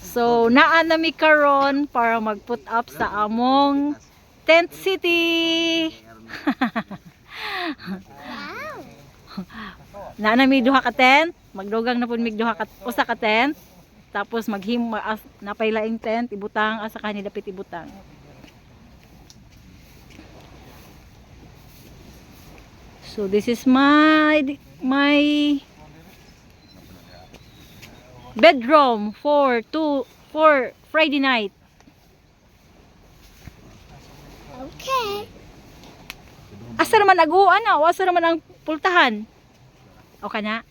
So naa na mi karon para mag-put up sa among tent city. Na mi duha ka tent, magdugang na pud mig duha ka usa ka tent. Tapos napay laing tent ibutang asa kanhi dapit ibutang. So this is my bedroom for Friday night. Okay. Asa naman aguan na, asa naman ang pultahan. O kana?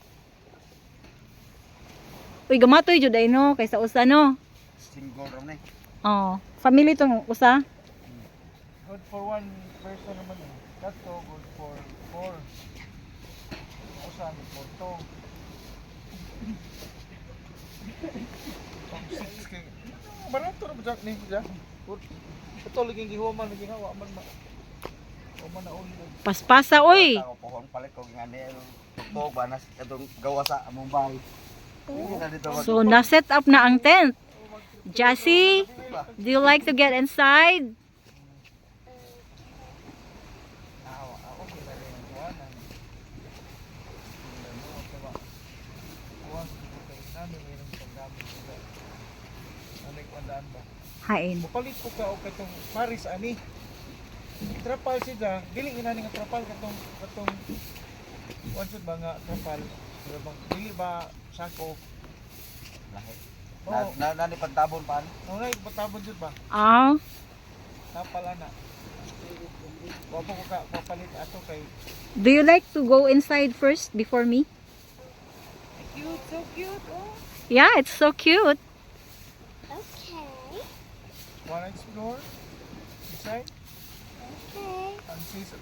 Uy, gamatoy jud ay no kaysa usa no. Single ram ni. Oh, family tong usa. Good for one person naman eh. Kato good for four. Usa for two. Pag six kay. Barato ra ba ni ja? Ito laging gihuman laging hawa man ba. O man na uli. Paspasa oy. Ako pohon palit ko ngani tugtog ba nas kadong gawa sa among bahay. So na-set up na ang tent. Jassy, do you like to get inside? Hain. Mupalit ko ka og katong Paris ani. Trapal siya, dili inani nga trapal katong wansud ba nga trapal. Pero bang dili ba sako? Lahi. Na ni pagtabon pa ani? Ngay pagtabon jud ba? Ah, Tapal ana. Wapo ko ka papalit ato kay do you like to go inside first before me? cute, so cute. Oh. Yeah, it's so cute. Okay. Wanna explore? Inside? Okay. And see sa